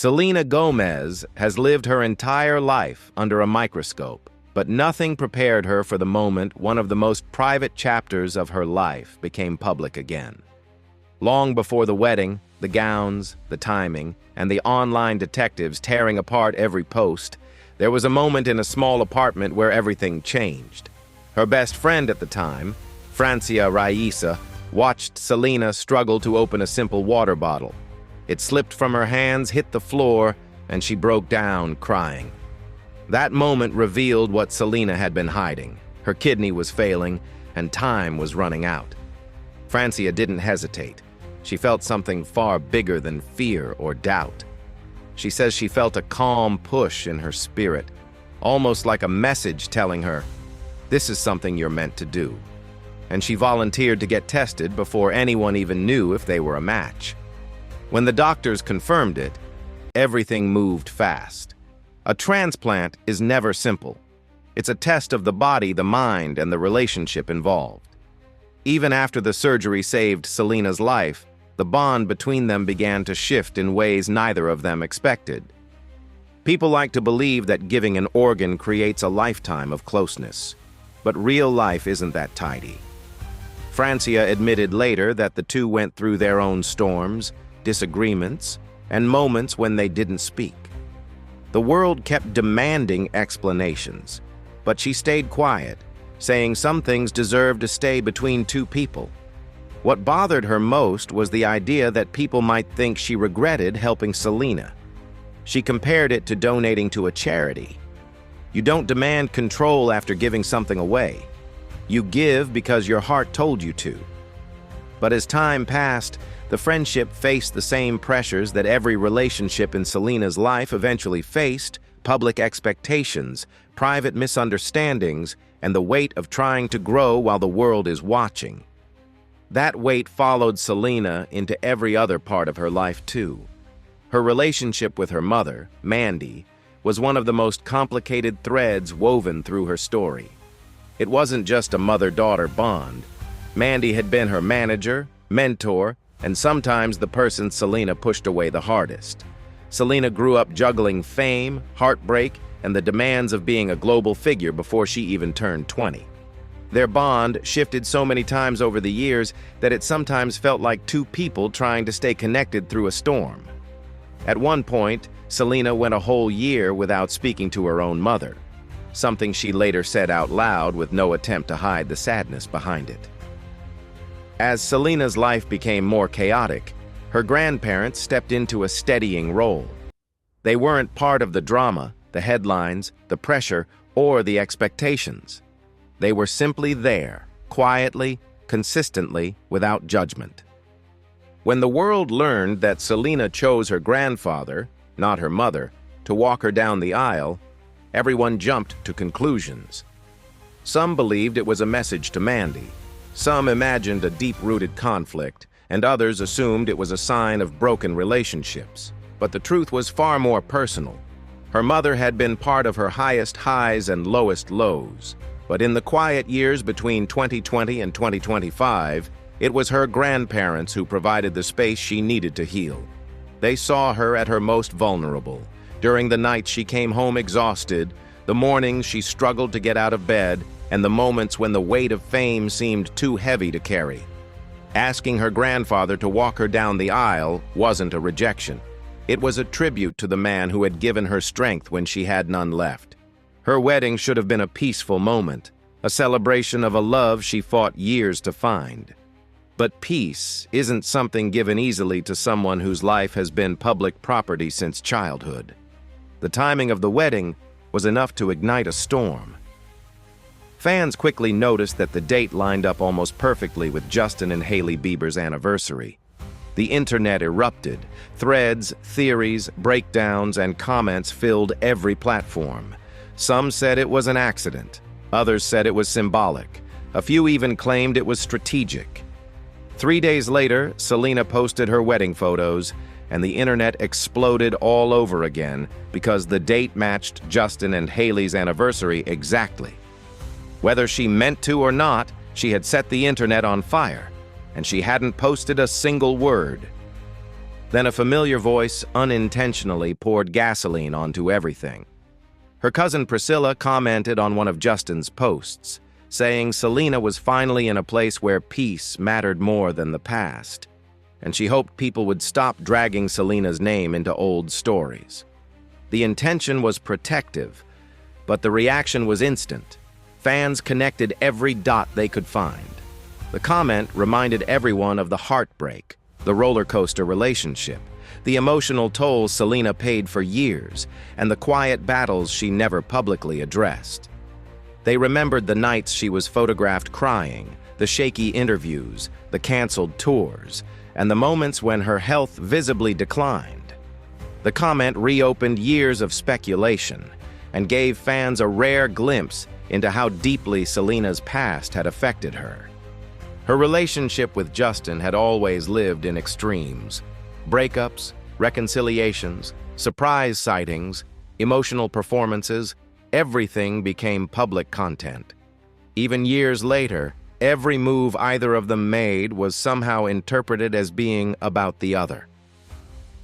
Selena Gomez has lived her entire life under a microscope, but nothing prepared her for the moment one of the most private chapters of her life became public again. Long before the wedding, the gowns, the timing, and the online detectives tearing apart every post, there was a moment in a small apartment where everything changed. Her best friend at the time, Francia Raisa, watched Selena struggle to open a simple water bottle. It slipped from her hands, hit the floor, and she broke down, crying. That moment revealed what Selena had been hiding. Her kidney was failing, and time was running out. Francia didn't hesitate. She felt something far bigger than fear or doubt. She says she felt a calm push in her spirit, almost like a message telling her, "This is something you're meant to do." And she volunteered to get tested before anyone even knew if they were a match. When the doctors confirmed it, everything moved fast. A transplant is never simple. It's a test of the body, the mind, and the relationship involved. Even after the surgery saved Selena's life, the bond between them began to shift in ways neither of them expected. People like to believe that giving an organ creates a lifetime of closeness, but real life isn't that tidy. Francia admitted later that the two went through their own storms, disagreements, and moments when they didn't speak. The world kept demanding explanations, but she stayed quiet, saying some things deserved to stay between two people. What bothered her most was the idea that people might think she regretted helping Selena. She compared it to donating to a charity. You don't demand control after giving something away. You give because your heart told you to. But as time passed, the friendship faced the same pressures that every relationship in Selena's life eventually faced: public expectations, private misunderstandings, and the weight of trying to grow while the world is watching. That weight followed Selena into every other part of her life too. Her relationship with her mother, Mandy, was one of the most complicated threads woven through her story. It wasn't just a mother-daughter bond. Mandy had been her manager, mentor, and sometimes the person Selena pushed away the hardest. Selena grew up juggling fame, heartbreak, and the demands of being a global figure before she even turned 20. Their bond shifted so many times over the years that it sometimes felt like two people trying to stay connected through a storm. At one point, Selena went a whole year without speaking to her own mother, something she later said out loud with no attempt to hide the sadness behind it. As Selena's life became more chaotic, her grandparents stepped into a steadying role. They weren't part of the drama, the headlines, the pressure, or the expectations. They were simply there, quietly, consistently, without judgment. When the world learned that Selena chose her grandfather, not her mother, to walk her down the aisle, everyone jumped to conclusions. Some believed it was a message to Mandy. Some imagined a deep-rooted conflict, and others assumed it was a sign of broken relationships. But the truth was far more personal. Her mother had been part of her highest highs and lowest lows. But in the quiet years between 2020 and 2025, it was her grandparents who provided the space she needed to heal. They saw her at her most vulnerable. During the nights she came home exhausted, the mornings she struggled to get out of bed, and the moments when the weight of fame seemed too heavy to carry. Asking her grandfather to walk her down the aisle wasn't a rejection. It was a tribute to the man who had given her strength when she had none left. Her wedding should have been a peaceful moment, a celebration of a love she fought years to find. But peace isn't something given easily to someone whose life has been public property since childhood. The timing of the wedding was enough to ignite a storm. Fans quickly noticed that the date lined up almost perfectly with Justin and Hailey Bieber's anniversary. The internet erupted. Threads, theories, breakdowns, and comments filled every platform. Some said it was an accident. Others said it was symbolic. A few even claimed it was strategic. 3 days later, Selena posted her wedding photos, and the internet exploded all over again because the date matched Justin and Hailey's anniversary exactly. Whether she meant to or not, she had set the internet on fire, and she hadn't posted a single word. Then a familiar voice unintentionally poured gasoline onto everything. Her cousin Priscilla commented on one of Justin's posts, saying Selena was finally in a place where peace mattered more than the past, and she hoped people would stop dragging Selena's name into old stories. The intention was protective, but the reaction was instant. Fans connected every dot they could find. The comment reminded everyone of the heartbreak, the roller coaster relationship, the emotional toll Selena paid for years, and the quiet battles she never publicly addressed. They remembered the nights she was photographed crying, the shaky interviews, the canceled tours, and the moments when her health visibly declined. The comment reopened years of speculation and gave fans a rare glimpse into how deeply Selena's past had affected her. Her relationship with Justin had always lived in extremes. Breakups, reconciliations, surprise sightings, emotional performances, everything became public content. Even years later, every move either of them made was somehow interpreted as being about the other.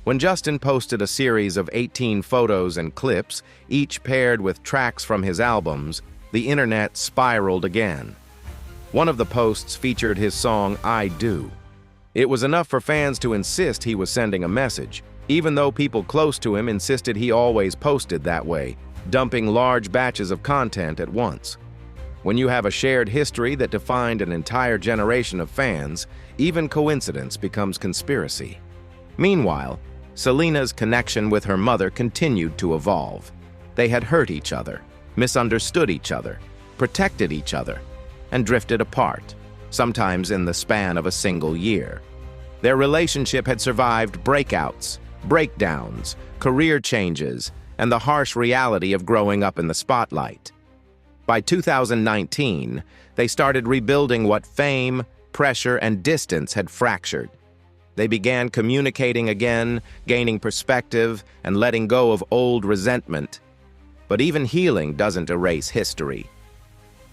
When Justin posted a series of 18 photos and clips, each paired with tracks from his albums, the internet spiraled again. One of the posts featured his song, "I Do." It was enough for fans to insist he was sending a message, even though people close to him insisted he always posted that way, dumping large batches of content at once. When you have a shared history that defined an entire generation of fans, even coincidence becomes conspiracy. Meanwhile, Selena's connection with her mother continued to evolve. They had hurt each other, misunderstood each other, protected each other, and drifted apart, sometimes in the span of a single year. Their relationship had survived breakouts, breakdowns, career changes, and the harsh reality of growing up in the spotlight. By 2019, they started rebuilding what fame, pressure, and distance had fractured. They began communicating again, gaining perspective, and letting go of old resentment. But even healing doesn't erase history.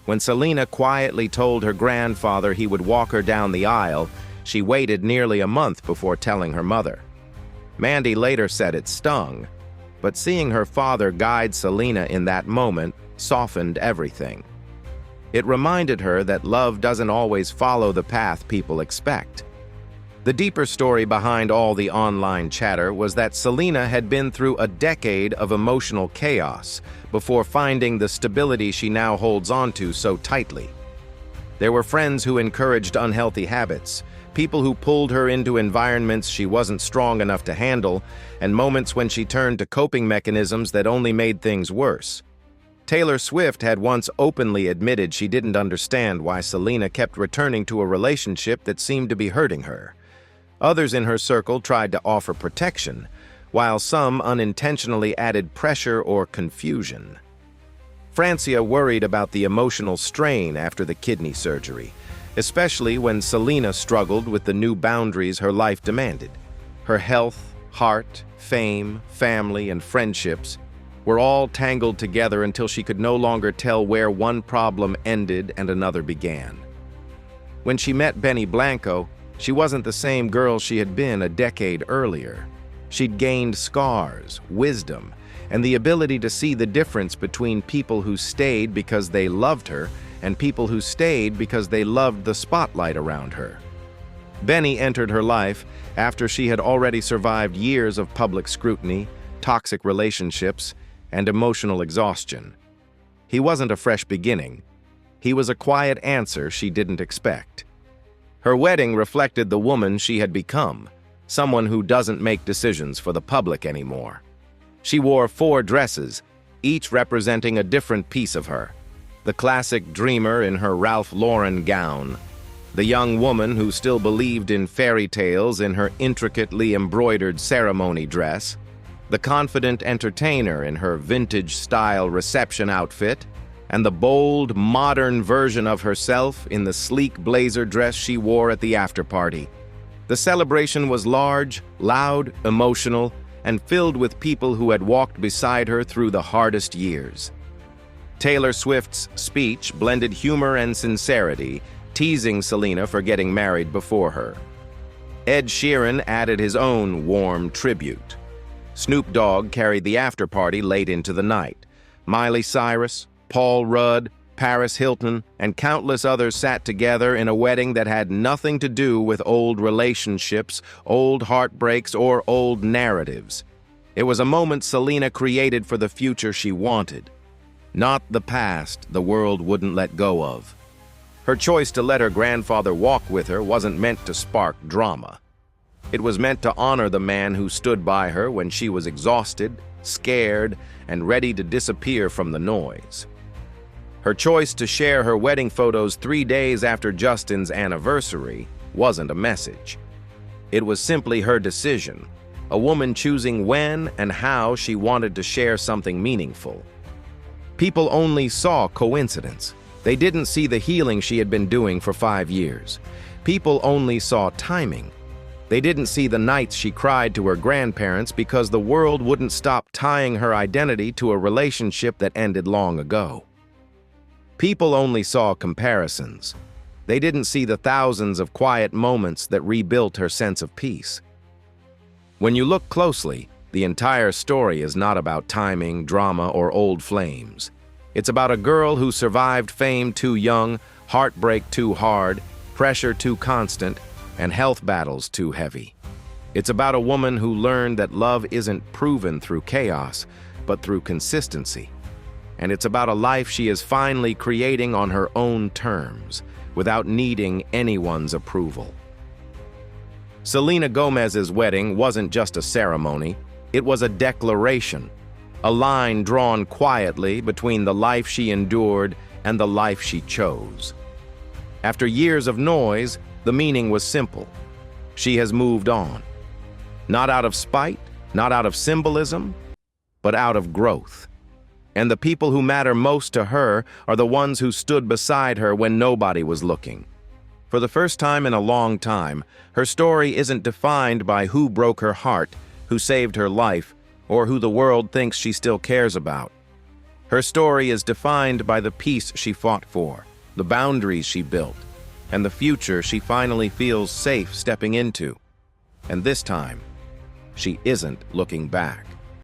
When Selena quietly told her grandfather he would walk her down the aisle, she waited nearly a month before telling her mother. Mandy later said it stung, but seeing her father guide Selena in that moment softened everything. It reminded her that love doesn't always follow the path people expect. The deeper story behind all the online chatter was that Selena had been through a decade of emotional chaos before finding the stability she now holds onto so tightly. There were friends who encouraged unhealthy habits, people who pulled her into environments she wasn't strong enough to handle, and moments when she turned to coping mechanisms that only made things worse. Taylor Swift had once openly admitted she didn't understand why Selena kept returning to a relationship that seemed to be hurting her. Others in her circle tried to offer protection, while some unintentionally added pressure or confusion. Francia worried about the emotional strain after the kidney surgery, especially when Selena struggled with the new boundaries her life demanded. Her health, heart, fame, family, and friendships were all tangled together until she could no longer tell where one problem ended and another began. When she met Benny Blanco, she wasn't the same girl she had been a decade earlier. She'd gained scars, wisdom, and the ability to see the difference between people who stayed because they loved her and people who stayed because they loved the spotlight around her. Benny entered her life after she had already survived years of public scrutiny, toxic relationships, and emotional exhaustion. He wasn't a fresh beginning. He was a quiet answer she didn't expect. Her wedding reflected the woman she had become, someone who doesn't make decisions for the public anymore. She wore 4 dresses, each representing a different piece of her. The classic dreamer in her Ralph Lauren gown, the young woman who still believed in fairy tales in her intricately embroidered ceremony dress, the confident entertainer in her vintage-style reception outfit, and the bold, modern version of herself in the sleek blazer dress she wore at the after-party. The celebration was large, loud, emotional, and filled with people who had walked beside her through the hardest years. Taylor Swift's speech blended humor and sincerity, teasing Selena for getting married before her. Ed Sheeran added his own warm tribute. Snoop Dogg carried the after-party late into the night. Miley Cyrus, Paul Rudd, Paris Hilton, and countless others sat together in a wedding that had nothing to do with old relationships, old heartbreaks, or old narratives. It was a moment Selena created for the future she wanted, not the past the world wouldn't let go of. Her choice to let her grandfather walk with her wasn't meant to spark drama. It was meant to honor the man who stood by her when she was exhausted, scared, and ready to disappear from the noise. Her choice to share her wedding photos 3 days after Justin's anniversary wasn't a message. It was simply her decision, a woman choosing when and how she wanted to share something meaningful. People only saw coincidence. They didn't see the healing she had been doing for 5 years. People only saw timing. They didn't see the nights she cried to her grandparents because the world wouldn't stop tying her identity to a relationship that ended long ago. People only saw comparisons. They didn't see the thousands of quiet moments that rebuilt her sense of peace. When you look closely, the entire story is not about timing, drama, or old flames. It's about a girl who survived fame too young, heartbreak too hard, pressure too constant, and health battles too heavy. It's about a woman who learned that love isn't proven through chaos, but through consistency. And it's about a life she is finally creating on her own terms, without needing anyone's approval. Selena Gomez's wedding wasn't just a ceremony, it was a declaration, a line drawn quietly between the life she endured and the life she chose. After years of noise, the meaning was simple. She has moved on. Not out of spite, not out of symbolism, but out of growth. And the people who matter most to her are the ones who stood beside her when nobody was looking. For the first time in a long time, her story isn't defined by who broke her heart, who saved her life, or who the world thinks she still cares about. Her story is defined by the peace she fought for, the boundaries she built, and the future she finally feels safe stepping into. And this time, she isn't looking back.